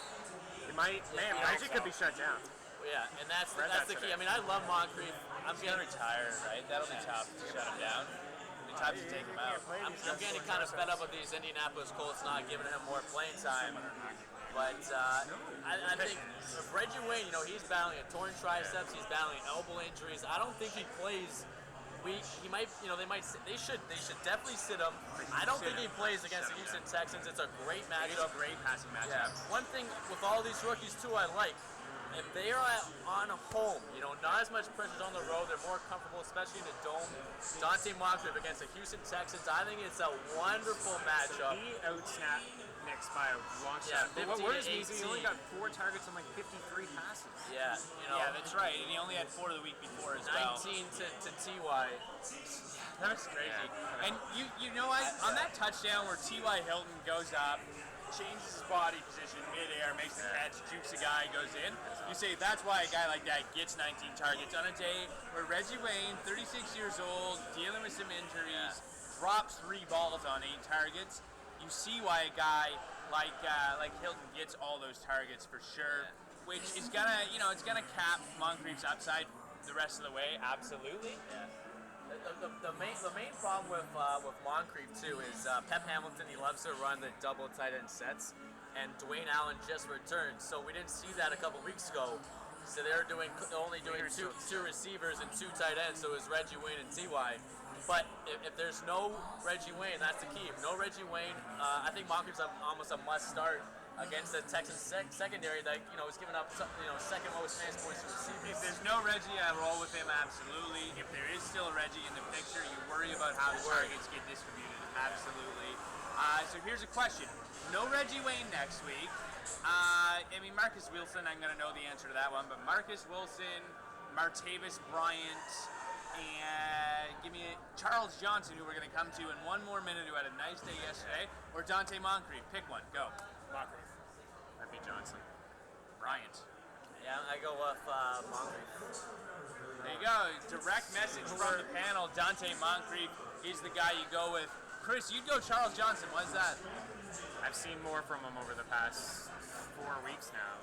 It might, man, Magic could be shut down. Yeah, and that's the key. I mean, I love Moncrief. I'm going to retire, right? That'll be tough to shut him down. It'll be tough to take him out. I'm getting kind of fed up with these Indianapolis Colts not giving him more playing time. But I think if Reggie Wayne, you know, he's battling a torn triceps, he's battling elbow injuries. I don't think he plays. He might, you know, they should definitely sit him. I don't think he plays against the Houston Texans. It's a great matchup. It's a great passing matchup. Yeah. One thing with all these rookies too, I like if they are on home, you know, not as much pressure on the road. They're more comfortable, especially in the dome. Dante Moncrief against the Houston Texans. I think it's a wonderful matchup. He outsnapped Knicks by a long shot. Yeah, But what is 15 to Beasley? He only got 4 targets on like 53 passes. Yeah, you know. Yeah, that's right. And he only had 4 the week before as well. 19 to Ty. That was crazy. Yeah. And you know what? On that touchdown where T.Y. Hilton goes up, changes his body position midair, makes the catch, jukes a guy, goes in. You say that's why a guy like that gets 19 targets on a day where Reggie Wayne, 36 years old, dealing with some injuries, drops 3 balls on 8 targets. You see why a guy like Hilton gets all those targets for sure, which is gonna, you know, it's gonna cap Moncrief's upside the rest of the way. Absolutely. Yeah. The main problem with Moncrief too is Pep Hamilton. He loves to run the double tight end sets, and Dwayne Allen just returned, so we didn't see that a couple weeks ago. So they're only doing two receivers and 2 tight ends. So it was Reggie Wayne and Ty. But if there's no Reggie Wayne, that's the key. If no Reggie Wayne, I think Moncrief's almost a must start against the Texans secondary that was giving up second most fantasy points to If receivers. there's no Reggie, I roll with him absolutely. If there is still a Reggie in the picture, you worry about how the targets get distributed. Absolutely. So here's a question. No Reggie Wayne next week. Marcus Wilson, I'm going to know the answer to that one, but Marcus Wilson, Martavis Bryant, and give me Charles Johnson, who we're going to come to in one more minute, who had a nice day yesterday, or Dante Moncrief. Pick one. Go. Moncrief. That'd be Johnson. Bryant. Yeah, I go with Moncrief. There you go. Direct message from the panel. Dante Moncrief is the guy you go with. Chris, you'd go Charles Johnson. Why's that? I've seen more from him over the past 4 weeks now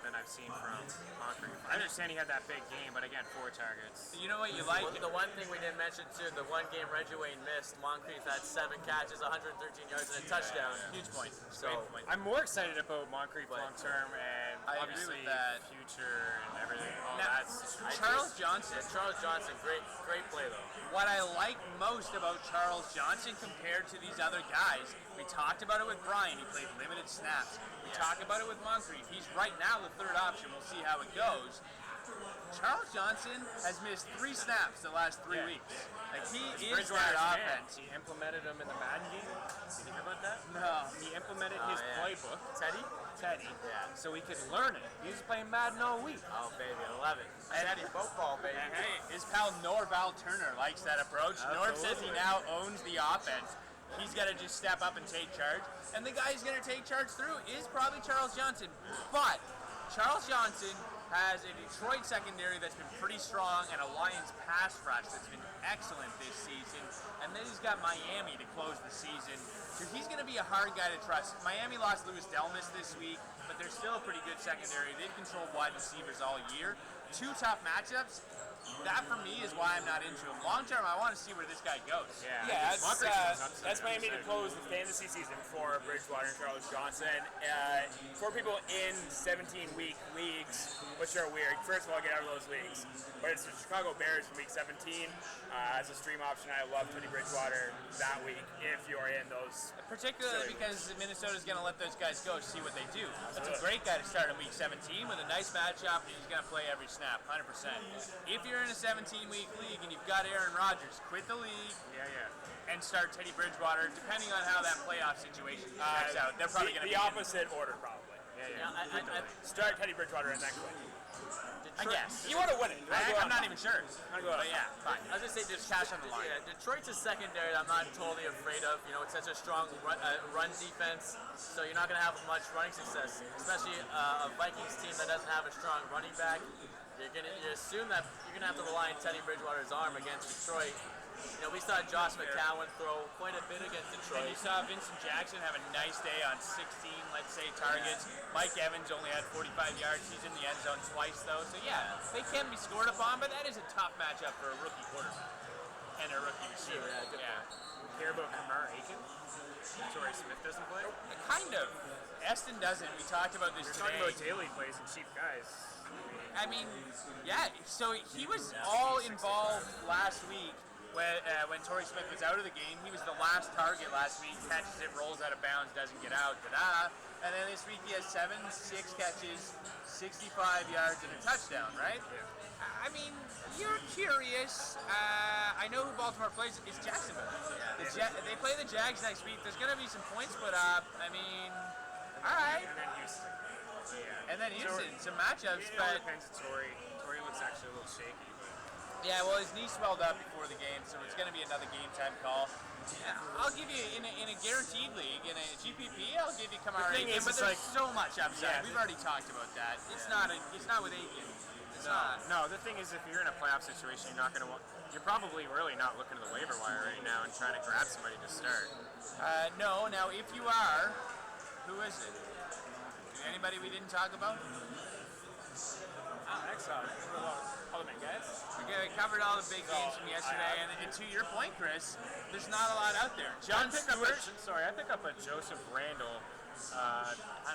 than I've seen from Moncrief. I understand he had that big game, but again, 4 targets. You know what you like? Well, the one thing we didn't mention too, the one game Reggie Wayne missed, Moncrief had 7 catches, 113 yards, and a touchdown. Huge point. So Great point. I'm more excited about Moncrief But long term and I agree obviously with that. future and everything. All Now, that's Charles Johnson. Yeah, Charles Johnson, great play though. What I like most about Charles Johnson compared to these other guys, we talked about it with Brian. He played limited snaps. We talk about it with Moncrief. He's right now the third option. We'll see how it goes. Charles Johnson has missed 3 snaps the last 3 weeks. Like, he is that offense. He implemented him in the Madden game. Did you hear about that? No. He implemented his playbook, Teddy? Teddy, Yeah. so he could learn it. He was playing Madden all week. Oh baby, I love it. Teddy football, baby. And hey, his pal Norval Turner likes that approach. Norv says he now owns the offense. He's got to just step up and take charge. And the guy who's going to take charge through is probably Charles Johnson. But Charles Johnson has a Detroit secondary that's been pretty strong and a Lions pass rush that's been excellent this season. And then he's got Miami to close the season. So he's going to be a hard guy to trust. Miami lost Louis Delmas this week, but they're still a pretty good secondary. They've controlled wide receivers all year. 2 tough matchups. That for me is why I'm not into him. Long term, I want to see where this guy goes. Yeah, Moncrief that's Miami to close the fantasy season for Bridgewater and Charles Johnson. For people in 17-week leagues, which are weird, first of all, get out of those leagues. But it's the Chicago Bears from week 17. As a stream option, I love Teddy Bridgewater that week if you're in those. Particularly because Minnesota's going to let those guys go to see what they do. That's a great guy to start in week 17 with a nice matchup, and he's going to play every snap, 100%. If you're in a 17-week league and you've got Aaron Rodgers, quit the league and start Teddy Bridgewater, depending on how that playoff situation checks out. They're probably going to the opposite order, probably. Start Teddy Bridgewater and then quit. I guess. You want to win it. I'm not even sure. I'm gonna go But yeah, fine. I was gonna say Cash on the line. Yeah, Detroit's a secondary that I'm not totally afraid of. It's such a strong run defense, so you're not gonna have much running success, especially a Vikings team that doesn't have a strong running back. You assume that you're gonna have to rely on Teddy Bridgewater's arm against Detroit. We saw Josh McCown throw quite a bit against And Detroit. you saw Vincent Jackson have a nice day on 16, let's say, targets. Mike Evans only had 45 yards. He's in the end zone twice, though. So, yeah, they can be scored upon, but that is a tough matchup for a rookie quarterback and a rookie receiver. Yeah. Hear about Kamar Aiken? Torrey Smith doesn't play? Kind of. Eston doesn't. We talked about this We're today. talking about daily plays and cheap guys. I mean, yeah, so he was all involved last week when Torrey Smith was out of the game. He was the last target last week, catches it, rolls out of bounds, doesn't get out, ta-da. And then this week he has 6 catches, 65 yards, and a touchdown, right? I mean, you're curious. I know who Baltimore plays. It's Jacksonville. They play the Jags next week. There's going to be some points put up. I mean, all right. And then Houston. And then Houston, some matchups, It but all depends on Torrey. Torrey looks actually a little shaky. yeah, well, his knee swelled up before the game, so it's going to be another game time call. Yeah, I'll give you in a guaranteed league, in a GPP, I'll give you Kamara thing Aiken, is, but it's there's so much upside. Yeah. We've already talked about that. It's not with Aiken. It's not. No, the thing is, if you're in a playoff situation, you're not going to. You're probably really not looking at the waiver wire right now and trying to grab somebody to start. No. Now, if you are, who is it? Anybody we didn't talk about? Excellent. Other men, guys. We covered all the big games from yesterday, and to your point, Chris, there's not a lot out there. John Stewart. I pick up a Joseph Randall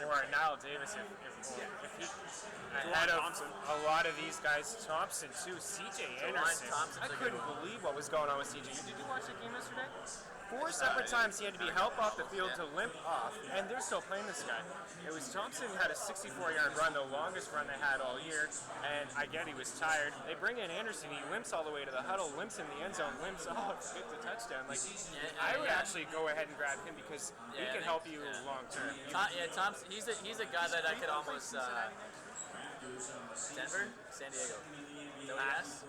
or Niall Davis if Ahead of Thompson. a lot of these guys, Thompson too, CJ Anderson. Thompson's I a good couldn't one. believe what was going on with CJ. Did you watch the game yesterday? 4 separate times he had to be helped off the field to limp off, and they're still playing this guy. It was Thompson had a 64-yard run, the longest run they had all year, and I get he was tired. They bring in Anderson, he limps all the way to the huddle, limps in the end zone, limps off, gets the touchdown. Like, I would actually go ahead and grab him because he can help you long term. Thompson, he's a guy that I could almost Denver, San Diego.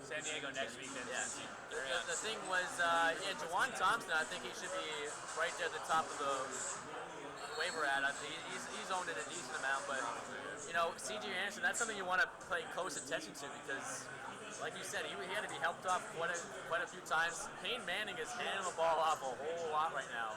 San Diego next week. Then. Yeah. The thing was, Juwan Thompson, I think he should be right there at the top of the waiver ad. I think he's owned it a decent amount, but C.J. Anderson, that's something you want to pay close attention to because, like you said, he had to be helped off quite a few times. Peyton Manning is handing the ball off a whole lot right now.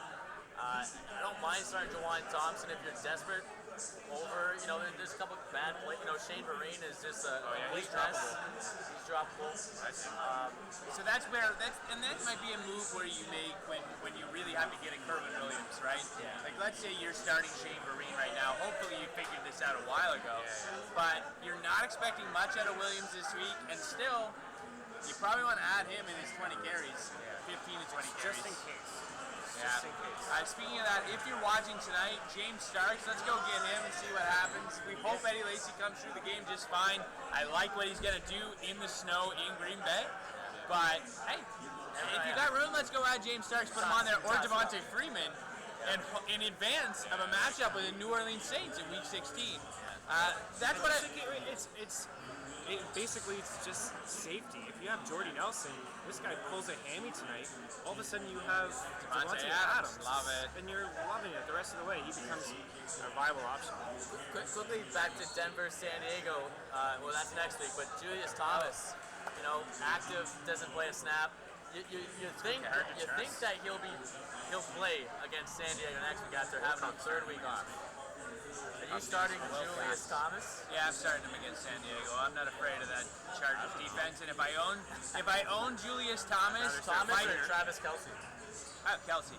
I don't mind starting Juwan Thompson if you're desperate. There's a couple bad plays. Shane Vereen is just a complete mess. He's droppable. So that might be a move where you make when you really have to get a Kerwin Williams, right? Yeah. Like let's say you're starting Shane Vereen right now. Hopefully you figured this out a while ago. But you're not expecting much out of Williams this week, and still, you probably want to add him in his 20 carries, 15 to 20 carries. Just in case. Yeah. Speaking of that, if you're watching tonight, James Starks, let's go get him and see what happens. We hope Eddie Lacy comes through the game just fine. I like what he's going to do in the snow in Green Bay. But, hey, if you got room, let's go add James Starks, put him on there, or Devontae Freeman, and in advance of a matchup with the New Orleans Saints in Week 16. That's what Basically, it's just safety. If you have Jordy Nelson, this guy pulls a hammy tonight, all of a sudden you have Devontae Adams. Love it. And you're loving it the rest of the way. He becomes a viable option. Quickly back to Denver, San Diego. That's next week. But Julius Thomas, active, doesn't play a snap. You think that he'll play against San Diego next week after having a third week off. Are you starting Julius Thomas? Yeah, I'm starting him against San Diego. I'm not afraid of that Chargers defense. And if I own Julius Thomas or Travis Kelce? Kelce.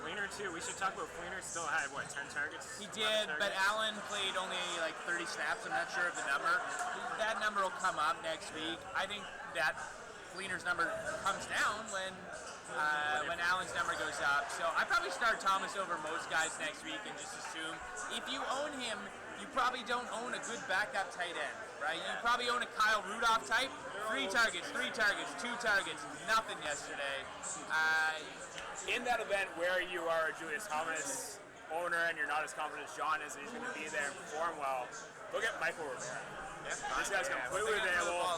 Fleener too. We should talk about Fleener. Still had 10 targets? He did, but Allen played only like 30 snaps. I'm not sure of the number. That number will come up next week. I think that Fleener's number comes down when Allen's number goes up. So I probably start Thomas over most guys next week and just assume if you own him, you probably don't own a good backup tight end, right? You probably own a Kyle Rudolph type. 3 targets, 2 targets, nothing yesterday. In that event where you are a Julius Thomas owner and you're not as confident as John is that he's going to be there and perform well, look at Michael Rivera. This guy's completely available.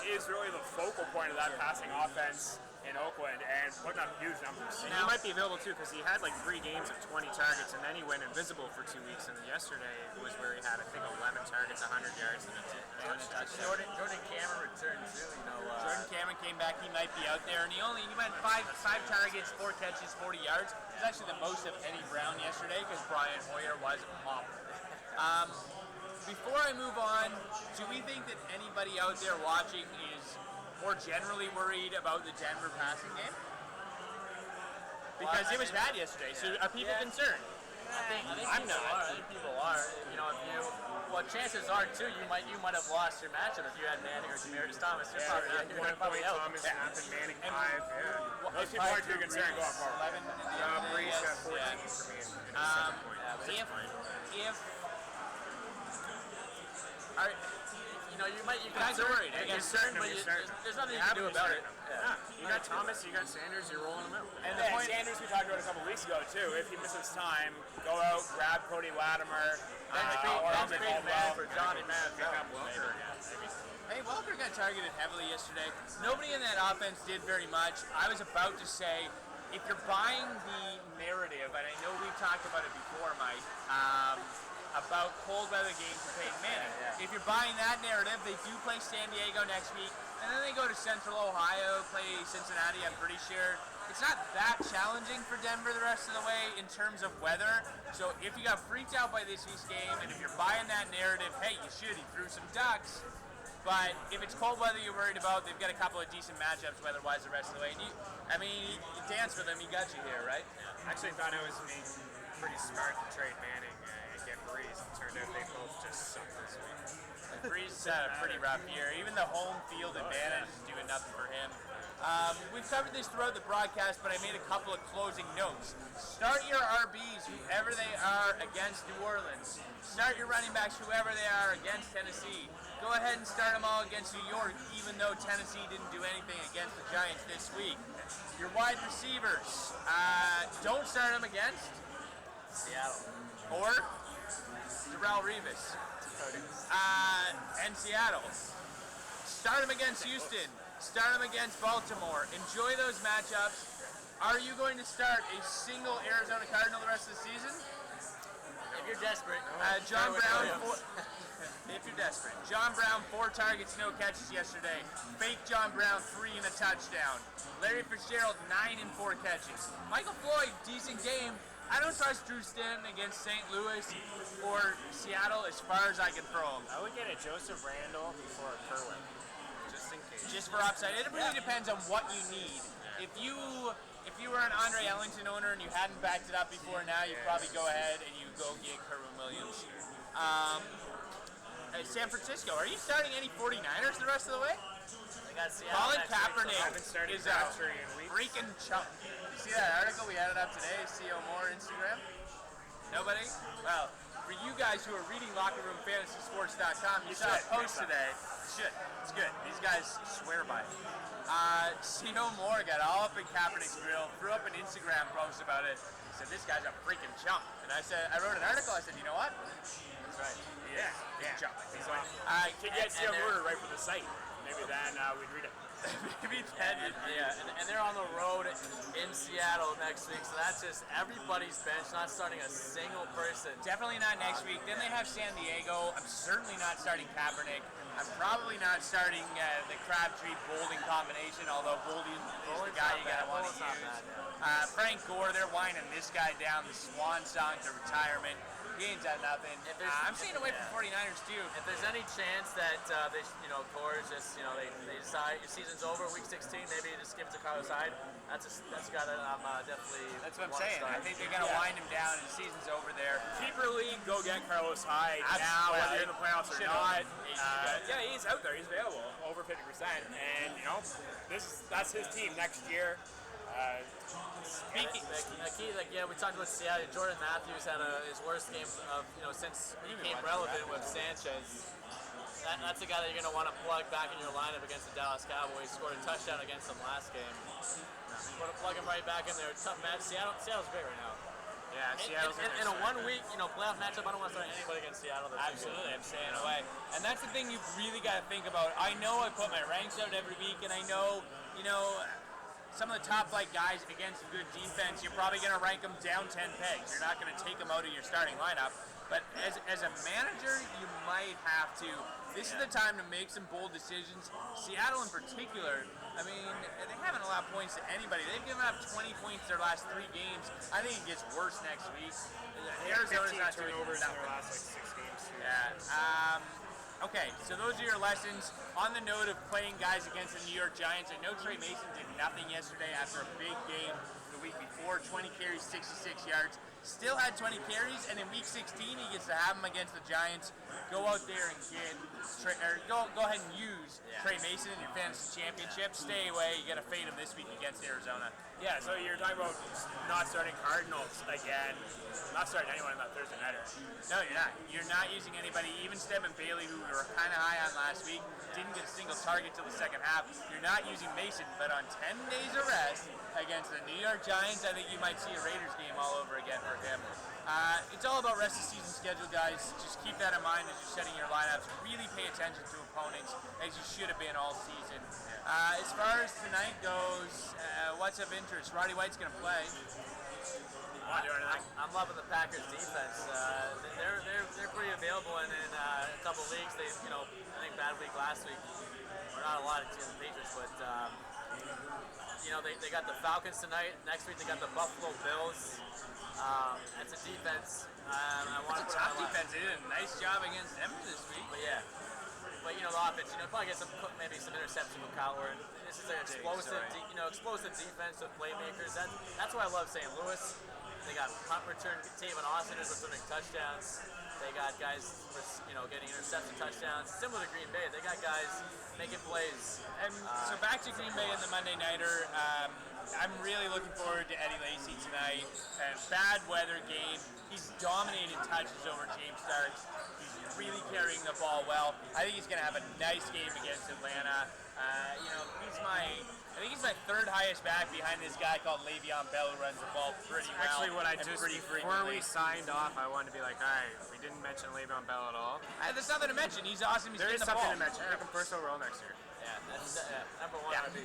He is really the focal point of that passing offense in Oakland and putting up huge numbers. And he might be available too because he had 3 games of 20 targets and then he went invisible for 2 weeks. And yesterday was where he had, I think, 11 targets, 100 yards, and a touchdown. Jordan Cameron returned too. Jordan Cameron came back. He might be out there, and he went 5 targets, 4 catches, 40 yards. It was actually the most of Eddie Brown yesterday because Brian Hoyer was off. Before I move on, do we think that anybody out there watching is more generally worried about the Denver passing game? Because it was bad yesterday, so are people concerned? I'm not. I think people are. Chances are too. You might have lost your matchup if you had Manning or Demaryius Thomas. You're probably out. Thomas snapping Manning 5. Those people aren't too concerned going forward. 11 in the other day, Breeze yes. got 14 for me. You guys are worried. You're certain, but there's nothing you can do about it. You got Thomas, you got Sanders, you're rolling them out. And the point Sanders we talked about a couple weeks ago too. If he misses time, go out, grab Cody Latimer. For Johnny Manziel. Hey, Walker got targeted heavily yesterday. Nobody in that offense did very much. I was about to say, if you're buying the narrative, and I know we've talked about it before, Mike, about cold weather games with Peyton Manning. If you're buying that narrative, they do play San Diego next week, and then they go to Central Ohio, play Cincinnati, I'm pretty sure. It's not that challenging for Denver the rest of the way in terms of weather. So if you got freaked out by this week's game, and if you're buying that narrative, hey, you should. He threw some ducks. But if it's cold weather you're worried about, they've got a couple of decent matchups weather-wise the rest of the way. And you dance with him, he got you here, right? I actually thought it was being pretty smart to trade Manning and get Breeze. It turned out they both just suck this week. Breeze has had a pretty rough year. Even the home field advantage is doing nothing for him. We've covered this throughout the broadcast, but I made a couple of closing notes. Start your RBs, whoever they are, against New Orleans. Start your running backs, whoever they are, against Tennessee. Go ahead and start them all against New York, even though Tennessee didn't do anything against the Giants this week. Your wide receivers, don't start them against Seattle. or Darrelle Revis. And Seattle. Start them against Houston. Start them against Baltimore. Enjoy those matchups. Are you going to start a single Arizona Cardinal the rest of the season? If you're desperate, John start with Brown. Williams. If you're desperate. John Brown, 4 targets, no catches yesterday. Fake John Brown, 3 and a touchdown. Larry Fitzgerald, 9 and 4 catches. Michael Floyd, decent game. I don't trust Drew Stanton against St. Louis or Seattle as far as I can throw him. I would get a Joseph Randall before a Kerwin, just in case. Just for upside. It really depends on what you need. If you were an Andre Ellington owner and you hadn't backed it up before now, you probably go ahead and you go get Kerwin Williams. San Francisco, are you starting any 49ers the rest of the way? They got Seattle Colin next week, so Kaepernick I haven't started is a Crabtree in weeks. freaking chump. You see that article? We had it up today. CO Moore Instagram. Nobody? Well, for you guys who are reading LockerRoomFantasySports.com, you saw a post today. You should. It's good. These guys swear by it. CO Moore got all up in Kaepernick's grill, threw up an Instagram post about it. He said, this guy's a freaking chump. And I wrote an article. I said, you know what? That's right. Yeah. He's a chump. So, could get CO Moore right for the site. Maybe then we'd read it. Maybe then. and they're on the road in Seattle next week, so that's just everybody's bench, not starting a single person. Definitely not next week. Then they have San Diego. I'm certainly not starting Kaepernick. I'm probably not starting the Crabtree-Bolden combination, although Bolden is the guy you gotta want to use. Frank Gore, they're winding this guy down, the swan song to retirement. He ain't done nothing. I'm staying away from 49ers too. If there's any chance that they, Core's just, they decide your season's over, week 16, maybe just give it to Carlos Hyde. That's got it. I'm definitely. That's what I'm saying. I think they're gonna wind him down, and the season's over there. Keeper league, go get Carlos Hyde now, Absolutely. whether you're in the playoffs or Should've. not. Yeah, he's out there. He's available, over 50%, and that's his team next year. Speaking, we talked about Seattle. Jordan Matthews had his worst game of since he became relevant with Sanchez. That's a guy that you're going to want to plug back in your lineup against the Dallas Cowboys. Scored a touchdown against them last game. Want to plug him right back in there. Tough match. Seattle's great right now. Yeah, Seattle's in a 1 week playoff matchup. I don't want to start anybody against Seattle. Absolutely, I'm staying away. And that's the thing you've really got to think about. I know I put my ranks out every week, and I know, some of the top flight guys against a good defense, you're probably going to rank them down 10 pegs. You're not going to take them out of your starting lineup. But as a manager, you might have to. This is the time to make some bold decisions. Seattle in particular, I mean, they haven't allowed points to anybody. They've given up 20 points their last 3 games. I think it gets worse next week. Arizona's not doing turnovers in nothing. their last 6 games. Yeah. Okay, so those are your lessons. On the note of playing guys against the New York Giants, I know Trey Mason did nothing yesterday after a big game the week before, 20 carries, 66 yards. Still had 20 carries, and in week 16 he gets to have them against the Giants. Go out there and go ahead and use Trey Mason in your fantasy championship. Stay away. You got to fade him this week against Arizona. Yeah, so you're talking about not starting Cardinals again, not starting anyone in that Thursday nighter. No, you're not. You're not using anybody. Even Stedman Bailey, who we were kind of high on last week, didn't get a single target till the second half. You're not using Mason, but on 10 days of rest against the New York Giants, I think you might see a Raiders game all over again for him. It's all about rest of season schedule, guys. Just keep that in mind as you're setting your lineups. Really pay attention to opponents, as you should have been all season. As far as tonight goes, what's of interest? Roddy White's going to play. I'm loving the Packers defense. They're pretty available in a couple leagues. I think bad week last week. Or not a lot of teams, the Patriots, but they got the Falcons tonight. Next week they got the Buffalo Bills. It's a defense. It's a tough defense. They did a nice job against them this week. But the offense, probably get maybe some interceptions with Kyle Orton. This is an explosive defense with playmakers. That's why I love St. Louis. They got punt return. Tavon Austin is returning touchdowns. They got guys, getting interception touchdowns. Similar to Green Bay, they got guys making plays. And so back to Green Bay in the Monday Nighter. I'm really looking forward to Eddie Lacy tonight. Bad weather game. He's dominated touches over James Starks. He's really carrying the ball well. I think he's going to have a nice game against Atlanta. I think he's my third highest back behind this guy called Le'Veon Bell, who runs the ball pretty well. Actually, what I and just, pretty before frequently. we signed off, I wanted to be like, all right, we didn't mention Le'Veon Bell at all. There's nothing to mention. He's awesome. He's There is getting the something ball. to mention. Pick him first overall next year. Yeah, that's number one Yeah. RB.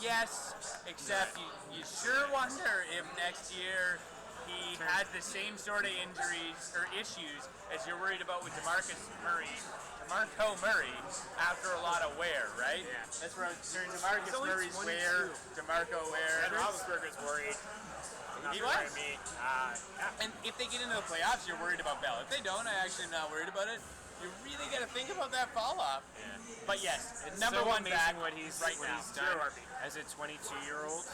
Yes, except you sure wonder if next year he has the same sort of injuries or issues as you're worried about with DeMarco Murray after a lot of wear, right? Yeah. That's where during DeMarcus only Murray's 22. wear, DeMarco wear. And Roethlisberger's worried. Not He worried was? me. And if they get into the playoffs, you're worried about Bell. If they don't, I actually am not worried about it. You really got to think about that fall off. Yeah. But yes, It's number so one amazing back what he's right what now. he's done Zero RB. as a 22-year-old,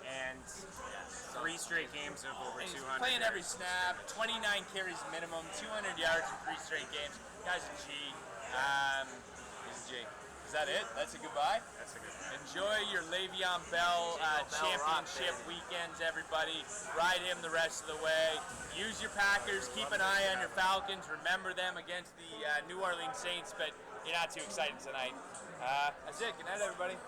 and 3 straight games of over He's 200. playing every yards. snap, 29 carries minimum, 200 yards in 3 straight games. Guy's a G. He's a G. Is that it? That's a goodbye? That's a good one. Enjoy your Le'Veon Bell championship rock, baby. weekends, everybody. Ride him the rest of the way. Use your Packers. Keep an eye on your Falcons. Remember them against the New Orleans Saints, but you're not too excited tonight. That's it. Good night, everybody.